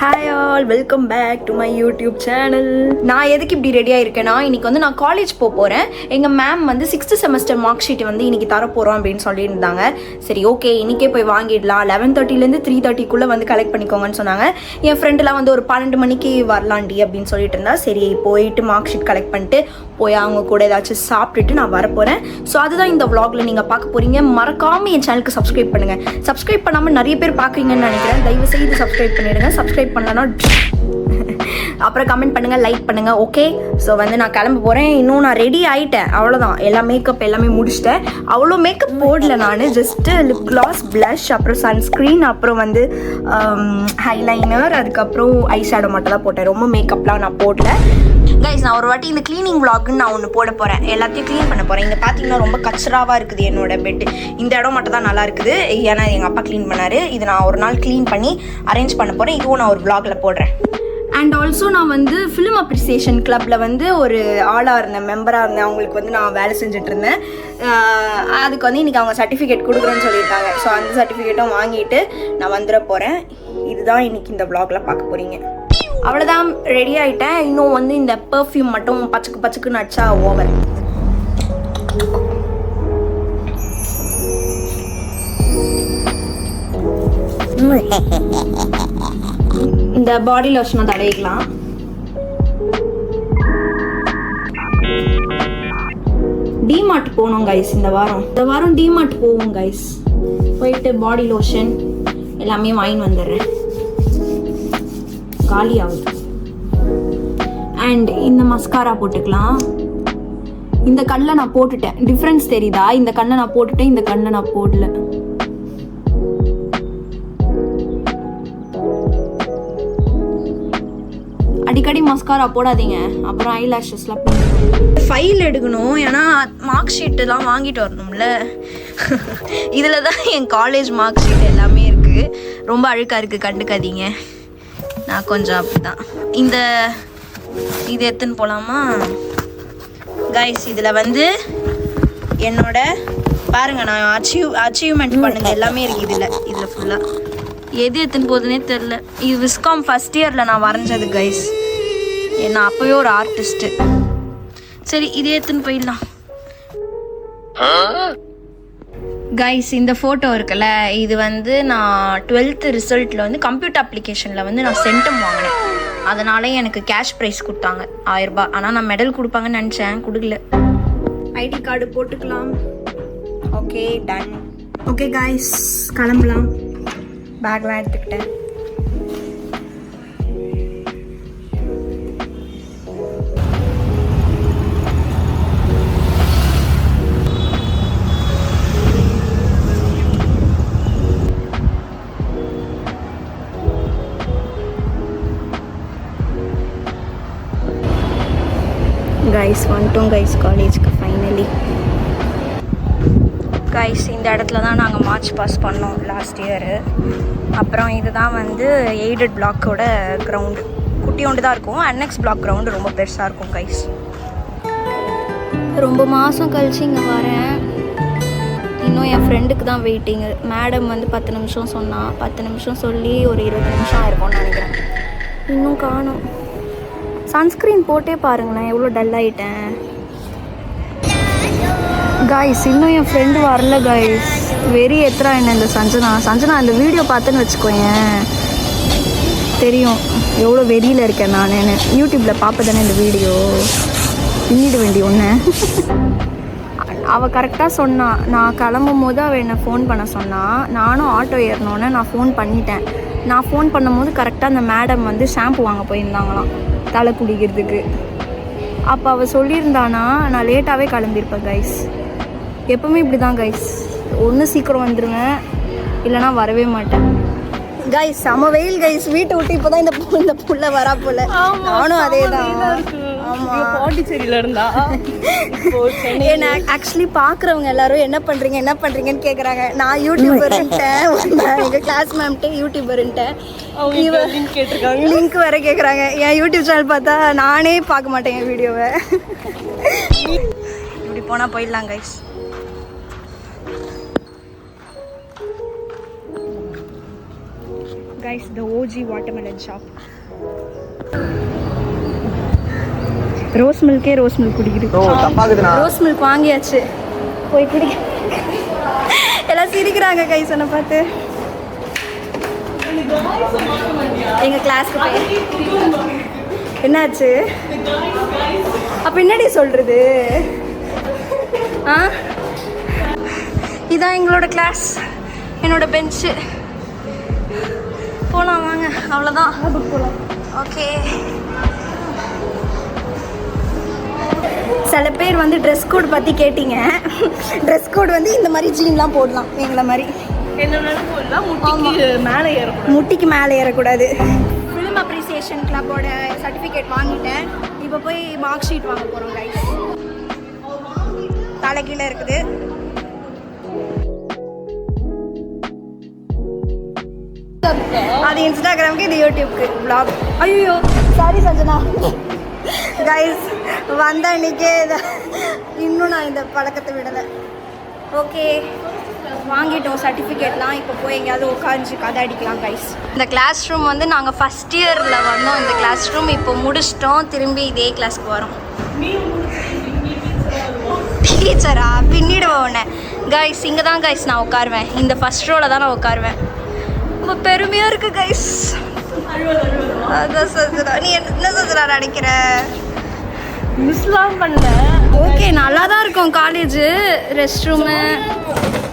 Hi all, welcome back to my YouTube channel. நான் எதுக்கு இப்படி ரெடியாக இருக்கேன்னா, இன்றைக்கி வந்து நான் காலேஜ் போகிறேன். எங்கள் மேம் வந்து 6th செமஸ்டர் மார்க் ஷீட் வந்து இன்றைக்கி தரப்போகிறோம் அப்படின்னு சொல்லியிருந்தாங்க. சரி, ஓகே, இன்றைக்கே போய் வாங்கிடலாம். 11:30லேருந்து 3:30க்குள்ளே வந்து கலெக்ட் பண்ணிக்கோங்கன்னு சொன்னாங்க. என் ஃப்ரெண்டெலாம் வந்து ஒரு 12 மணிக்கு வரலாண்டி அப்படின்னு சொல்லிட்டு இருந்தா. சரி, போயிட்டு மார்க் ஷீட் கலெக்ட் பண்ணிட்டு போய் அவங்க கூட ஏதாச்சும் சாப்பிட்டுட்டு நான் வரப்போகிறேன். ஸோ அதுதான் இந்த vlogல நீங்கள் பார்க்க போகிறீங்க. மறக்காமல் என் சேனலுக்கு சப்ஸ்கிரைப் பண்ணுங்கள். சப்ஸ்கிரைப் பண்ணாமல் நிறைய பேர் பார்க்குறீங்கன்னு நினைக்கிறேன். தயவு செய்து சப்ஸ்கிரைப் பண்ணிவிடுங்க. சப்ஸ்கிரைப் பண்ணலன்னா அப்புறம் கமெண்ட் பண்ணுங்கள், லைக் பண்ணுங்கள். ஓகே, ஸோ வந்து நான் கிளம்ப போகிறேன். இன்னும் நான் ரெடி ஆகிட்டேன், அவ்வளோதான். எல்லா மேக்கப் எல்லாமே முடிச்சிட்டேன். அவ்வளோ மேக்கப் போடல நான். ஜஸ்ட்டு லிப் கிளாஸ், ப்ளஷ், அப்புறம் சன்ஸ்க்ரீன், அப்புறம் வந்து ஹைலைனர், அதுக்கப்புறம் ஐ ஷேடோ மட்டும் தான் போட்டேன். ரொம்ப மேக்கப்லாம் நான் போடல. கைஸ், நான் ஒரு வாட்டி இந்த க்ளீனிங் vlogன்னு நான் ஒன்று போட போகிறேன். எல்லாத்தையும் க்ளீன் பண்ண போகிறேன். இங்கே பார்த்தீங்கன்னா ரொம்ப கச்சராவாக இருக்குது என்னோட பெட்டு. இந்த இடம் மட்டும் தான் நல்லா இருக்குது, ஏன்னா எங்கள் அப்பா க்ளீன் பண்ணார். இது நான் ஒரு நாள் க்ளீன் பண்ணி அரேஞ்ச் பண்ண போகிறேன். இதுவும் நான் ஒரு vlogல போடுறேன். அண்ட் ஆல்சோ நான் வந்து ஃபிலிம் அப்ரிசியேஷன் கிளப்பில் வந்து ஒரு ஆளாக இருந்தேன், மெம்பராக இருந்தேன். அவங்களுக்கு வந்து நான் வேலை செஞ்சுட்டு இருந்தேன். அதுக்கு வந்து இன்றைக்கி அவங்க சர்டிஃபிகேட் கொடுக்குறேன்னு சொல்லியிருக்காங்க. ஸோ அந்த சர்டிஃபிகேட்டும் வாங்கிட்டு நான் வந்துட போகிறேன். இதுதான் இன்றைக்கி இந்த vlogல பார்க்க போகிறீங்க. அவ்வளோதான், ரெடி ஆகிட்டேன். இன்னும் வந்து இந்த பர்ஃப்யூம் மட்டும் பச்சைக்கு பச்சைக்குன்னு அடிச்சா ஓவர். இந்த பாடி லோஷனை தடவிக்கலாம். டிமார்ட் போகணும் கைஸ். இந்த வாரம் டிமார்ட் போவோம் கைஸ். போயிட்டு பாடி லோஷன் எல்லாமே வாங்கி வந்துடுறேன். காலி ஆகுது. அண்ட் இந்த மஸ்காரா போட்டுக்கலாம். இந்த கண்ணில் நான் போட்டுட்டேன். டிஃப்ரென்ஸ் தெரியுதா? இந்த கண்ணை நான் போட்டுட்டேன், இந்த கண்ணை நான் போடல. அடிக்கடி மஸ்காரா போடாதீங்க, அப்புறம் ஐ லேஷஸ்லாம் போடணும். ஃபைல் எடுக்கணும், ஏன்னா மார்க் ஷீட்டெல்லாம் வாங்கிட்டு வரணும்ல. இதில் தான் என் காலேஜ் மார்க் ஷீட் எல்லாமே இருக்குது. ரொம்ப அழுக்காக இருக்குது, கண்டுக்காதீங்க. நான் கொஞ்சம் அப்படிதான். இது எடுத்துன்னு போகலாமா கைஸ்? இதில் வந்து என்னோட பாருங்கள், நான் அச்சீவ்மெண்ட் பண்ணுங்க எல்லாமே இருக்குது இதில் ஃபுல்லாக. எது எடுத்துன்னு போகுதுன்னே தெரில. இது விஸ்காம் ஃபஸ்ட் இயரில் நான் வரைஞ்சது கைஸ். நான் அப்போவே ஒரு ஆர்டிஸ்ட்டு. சரி, இதே எடுத்துன்னு போயிடலாம் கைஸ். இந்த ஃபோட்டோ இருக்குல்ல, இது வந்து நான் 12th ரிசல்ட்டில் வந்து கம்ப்யூட்டர் அப்ளிகேஷனில் வந்து நான் சென்டம் வாங்கினேன். அதனால எனக்கு கேஷ் ப்ரைஸ் கொடுத்தாங்க 1000 ரூபாய். ஆனால் நான் மெடல் கொடுப்பாங்கன்னு நினச்சேன், கொடுக்கல. ஐடி கார்டு போட்டுக்கலாம். Okay, done. ஓகே கைஸ், கிளம்பலாம். பேக்லாம் எடுத்துக்கிட்டேன். கைஸ், வந்துட்டோம் கைஸ் காலேஜுக்கு ஃபைனலி. கைஸ், இந்த இடத்துல தான் நாங்கள் மார்ச் பாஸ் பண்ணோம் லாஸ்ட் இயரு. அப்புறம் இதுதான் வந்து எய்டட் பிளாக்கோட கிரவுண்டு. குட்டியோண்டு தான் இருக்கும். அன்னெக்ஸ் பிளாக் கிரவுண்டு ரொம்ப பெருசாக இருக்கும் கைஸ். ரொம்ப மாதம் கழிச்சு இங்கே வரேன். இன்னும் என் ஃப்ரெண்டுக்கு தான் வெயிட்டிங்கு. மேடம் வந்து 10 நிமிஷம் சொன்னால், 10 நிமிஷம் சொல்லி ஒரு 20 நிமிஷம் ஆயிருக்கும்னு நினைக்கிறேன். இன்னும் காணும். சன்ஸ்க்ரீன் போட்டே பாருங்களேன், எவ்வளோ டல் ஆகிட்டேன் கைஸ். இன்னும் என் ஃப்ரெண்டு வரல கைஸ். வெறி ஏத்துறா என்ன இந்த சஞ்சனா இந்த வீடியோ பார்த்துன்னு வச்சுக்கோயேன், தெரியும் எவ்வளோ வெறியில் இருக்கேன் நான். யூடியூப்பில் பார்ப்பதானே இந்த வீடியோ, பின்னிட வேண்டிய ஒன்று. அவள் கரெக்டாக சொன்னான். நான் கிளம்பும் போது அவள் என்னை ஃபோன் பண்ண சொன்னான். நானும் ஆட்டோ ஏறினோன்னே நான் ஃபோன் பண்ணிட்டேன். நான் ஃபோன் பண்ணும்போது கரெக்டாக அந்த மேடம் வந்து ஷாம்பு வாங்க போயிருந்தாங்களாம் தலை குடிக்கிறதுக்கு. அப்போ அவள் சொல்லியிருந்தானா நான் லேட்டாகவே கிளம்பியிருப்பேன் கைஸ். எப்போவுமே இப்படி தான் கைஸ், ஒன்று சீக்கிரம் வந்துடுவேன், இல்லைனா வரவே மாட்டேன் கைஸ். செம வெயில் கைஸ். வீட்டை விட்டு இப்போ தான் இந்த புள்ள வரா போல. நானும் அதே தான். ஆமாம், பாண்டிச்சேரியில் இருந்தா. ஏன்னா ஆக்சுவலி பார்க்குறவங்க எல்லாரும் என்ன பண்ணுறீங்கன்னு கேட்குறாங்க. நான் யூடியூபர்ன்ட்டேன். எங்கள் கிளாஸ் மேம்கிட்ட யூடியூபர்ன்ட்டேன். லிங்க் வேற கேட்குறாங்க. என் யூடியூப் சேனல் பார்த்தா நானே பார்க்க மாட்டேன் என் வீடியோவை. இப்படி போனால் போயிடலாம் guys. guys, the OG watermelon shop. Rose மில்கே ரோஸ் மில்க் குடிக்குது. ரோஸ் மில்க் வாங்கியாச்சு, போய் குடி. எல்லாம் சிரிக்கிறாங்க கைஸ் என்னை பார்த்து. எங்கள் கிளாஸ்க்கு போய் என்னாச்சு அப்போ என்னடி சொல்கிறது? இதான் எங்களோட கிளாஸ், என்னோட பெஞ்சு. போகலாம் வாங்க, அவ்வளோதான். ஓகே. சில பேர் வந்து ட்ரெஸ் கோட் பற்றி கேட்டிங்க. ட்ரெஸ் கோட் வந்து இந்த மாதிரி ஜீன்லாம் போடலாம், எங்களை மாதிரி போடலாம். முட்டிக்கு மேலே ஏறக்கூடாது. ஃபிலிம் அப்ரிசியேஷன் கிளப்போட சர்டிஃபிகேட் வாங்கிட்டேன். இப்போ போய் மார்க் ஷீட் வாங்க போகிறோம் கைஸ். தலை கீழே இருக்குது. அது இன்ஸ்டாகிராமுக்கு, இது யூடியூப்க்கு vlog. ஐயோ சாரி சஞ்சனா. கைஸ் வந்த அன்றைக்கே இன்னும் நான் இந்த பழக்கத்தை விடலை. ஓகே, வாங்கிட்டோம் சர்டிஃபிகேட்லாம். இப்போ போய் எங்கேயாவது உட்காந்து கதை அடிக்கலாம் கைஸ். இந்த கிளாஸ் ரூம் வந்து நாங்கள் ஃபஸ்ட் இயரில் வந்தோம். இந்த கிளாஸ் ரூம் இப்போ முடிச்சிட்டோம். திரும்பி இதே கிளாஸ்க்கு வரோம். டீச்சரா பின்னிடுவோம் உடனே. கைஸ் இங்கே தான் கைஸ் நான் உட்காருவேன். இந்த ஃபஸ்ட் ரோவில் தான் நான் உட்காருவேன். ரொம்ப பெருமையாக இருக்குது கைஸ். அதான் சஜனா, நீ என்ன சஜனா நினைக்கிற? மிஸ்லாம் பண்ணல. ஓகே, நல்லா தான் இருக்கும் காலேஜு. ரெஸ்ட் ரூமு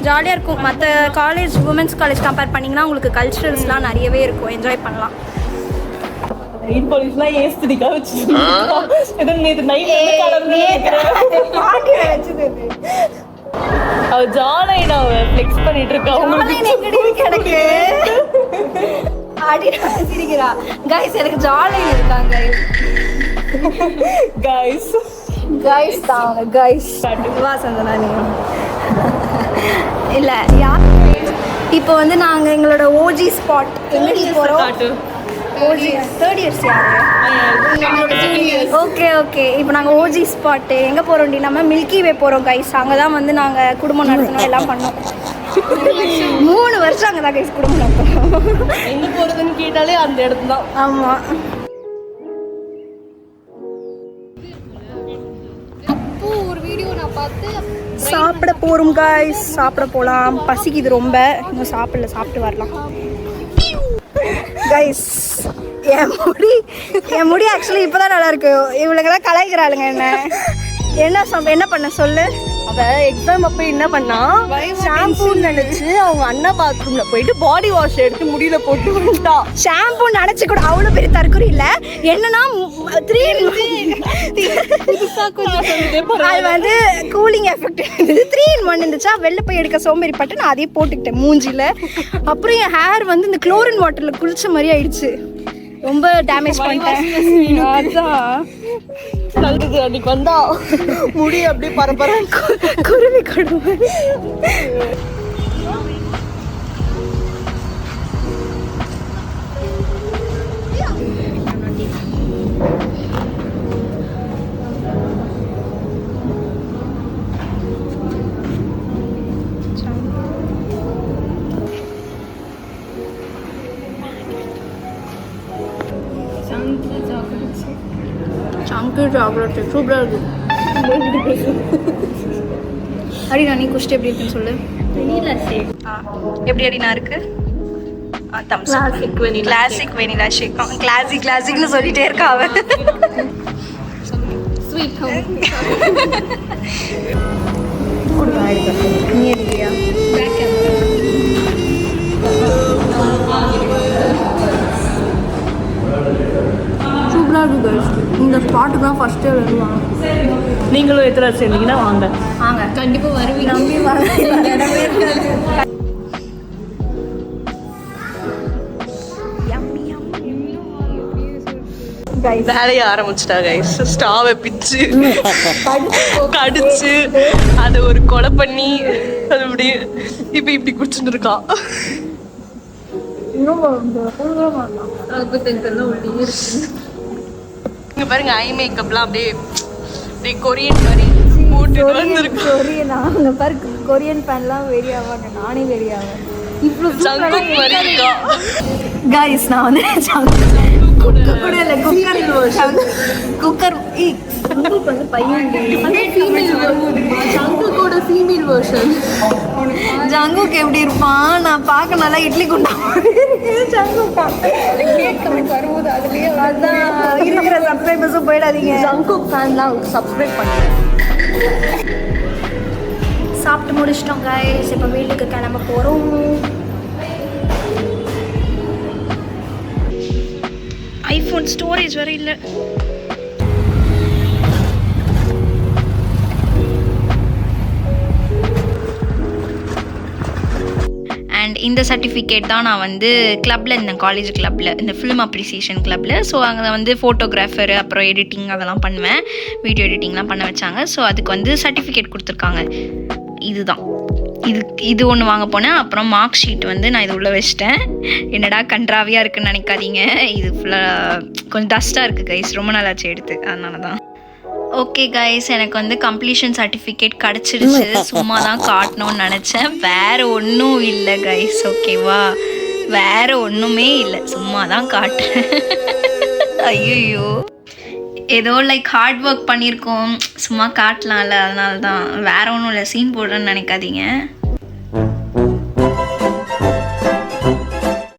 ஜாலியாக இருக்கும். மற்ற காலேஜ், உமன்ஸ் காலேஜ் கம்பேர் பண்ணிங்கன்னா உங்களுக்கு கல்ச்சுரல்ஸ்லாம் நிறையவே இருக்கும், என்ஜாய் பண்ணலாம். எனக்கு ஜாலியாக இருக்காங்க கைஸ். கைஸ் தான் கைஸ். வா சந்தனா நீ. இல்லை யார் இப்போ வந்து நாங்கள் எங்களோட ஓஜி ஸ்பாட் எங்கடி போகிறோம்? ஓஜி தேர்ட் இயர்ஸ் யார்? Okay okay. இப்போ நாங்கள் ஓஜி ஸ்பாட்டு எங்கே போகிறோம்? நம்ம மில்கி வே போகிறோம் கைஸ். அங்கே தான் வந்து நாங்கள் குடும்பம் நடத்தணும், எல்லாம் பண்ணோம். 3 வருஷம் அங்கே தான் கைஸ் குடும்பம் நடத்தணும். எங்கே போகிறதுன்னு கேட்டாலே அந்த இடத்துல தான். ஆமாம். சாப்பிட போகிறோம் கைஸ், சாப்பிட போகலாம். பசிக்குது ரொம்ப, இன்னும் சாப்பிட்டு வரலாம் கைஸ். என் முடி ஆக்சுவலி இப்போ தான் நல்லா இருக்கு. இவளுங்கெல்லாம் கலாய்க்கிறாளுங்க என்ன பண்ண சொல்லு. அவள் எக்ஸாம் அப்போ என்ன பண்ணா, ஷாம்பூன்னு நினச்சி அவங்க அண்ணா பாத்ரூம்ல போயிட்டு பாடி வாஷ் எடுத்து முடியல போட்டு விட்டா. ஷாம்பூ நினச்சி கூட அவ்வளோ பெரிய தற்கொலை இல்லை. என்னன்னா 3 அது வந்து கூலிங் எஃபெக்ட் இருந்தது. 3 in 1 இருந்துச்சா. வெளில போய் எடுக்க சோம்பேறிப்பட்டு நான் அதையே போட்டுக்கிட்டேன் மூஞ்சில. அப்புறம் என் ஹேர் வந்து இந்த குளோரின் வாட்டரில் குளிச்ச மாதிரி ஆயிடுச்சு. ரொம்ப டேமேஜ் பண்ணிட்டேன். அதான் நல்லது. அன்னைக்கு வந்தா முடி அப்படியே பரபர குருவி கொடுமை. சங்கு சாக்லேட் சூப்பராக இருக்குது. அடி நான் நீ குஷ்டு எப்படி இருக்குன்னு சொல்லு. எப்படி அடினா இருக்கு? கிளாசிக் வெனிலா ஷேக். கிளாசிக்னு சொல்லிட்டே இருக்கா அவ. ஸ்வீட் ஹோம் நீ எடுக்கிறியா? சூப்பராக இருக்குது கைஸ். இந்த ஸ்பாட்டுக்கு தான் ஃபர்ஸ்ட் இயர் வருவாங்க. நீங்களும் எத்தனை சேர்ந்தீங்கன்னா வாங்க கண்டிப்பாக வருவீங்க. நம்பி வாங்க. வேலையை ஆரம்பிச்சிட்டா கைஸ். ஸ்டாவை பிச்சு கடிச்சு அதை ஒரு கொலை பண்ணி அது அப்படியே இப்போ இப்படி குடிச்சுட்டு இருக்கா. இங்க பாருங்க, ஐ மேக்கப்லாம் அப்படியே கொரியன் மாதிரி போட்டு வந்துருக்கு. கொரியனா அங்கே பாரு, கொரியன் ஃபேன்லாம் வெறி ஆவாங்க. நானே வெறி ஆவேன். இவ்வளோ ஜங்குக் மாதிரி இருக்கா கைஸ் நான் வந்து குக்கர் கூட இல்லை குக்கர் ஜங்குக் வந்து பையன் ஜங்குக்கோட ஃபீமேல் வெர்ஷன் ஜங்குக் எப்படி இருப்பான் நான் பார்க்க நல்லா இட்லி குண்டா ஜங்குக் வரும்போது அதுலயே அதான் இருக்கிற சப்ஸ்கிரைபர்ஸும் போயிடாதீங்க ஜங்குக் ஃபேன்லாம் சப்ஸ்கிரைப் பண்ணுங்க சாப்பிட்டு முடிச்சிட்டோம் கைஸ் இப்போ வீட்டுக்கு கிளம்ப போகிறோம் ஐஃபோன் ஸ்டோரேஜ் வர இல்லை அண்ட் இந்த சர்டிஃபிகேட் தான் நான் வந்து கிளப்பில் இருந்தேன் காலேஜ் கிளப்பில் இந்த ஃபிலிம் அப்ரிசியேஷன் கிளப்பில் ஸோ அங்கே வந்து ஃபோட்டோகிராஃபர் அப்புறம் எடிட்டிங் அதெல்லாம் பண்ணுவேன் வீடியோ எடிட்டிங்லாம் பண்ண வச்சாங்க ஸோ அதுக்கு வந்து சர்டிஃபிகேட் கொடுத்துருக்காங்க இதுதான் இது ஒன்று வாங்க போனேன் அப்புறம் மார்க் ஷீட் வந்து நான் இது உள்ளே வச்சிட்டேன் என்னடா கன்றாவியாக இருக்குன்னு நினைக்காதீங்க இது ஃபுல்லாக கொஞ்சம் டஸ்ட்டாக இருக்குது கைஸ் ரொம்ப நாளாச்சு எடுத்து அதனால தான் ஓகே கைஸ் எனக்கு வந்து கம்ப்ளீஷன் சர்டிஃபிகேட் கிடச்சிருச்சு சும்மா தான் காட்டணும்னு நினச்சேன் வேறு ஒன்றும் இல்லை கைஸ் ஓகேவா வேறு ஒன்றுமே இல்லை சும்மா தான் காட்டுறேன் ஐயோ ஏதோ லைக் ஹார்ட் ஒர்க் பண்ணியிருக்கோம் சும்மா காட்டலாம்ல அதனால தான் வேறு ஒன்றும் இல்லை சீன் போடுறேன்னு நினைக்காதீங்க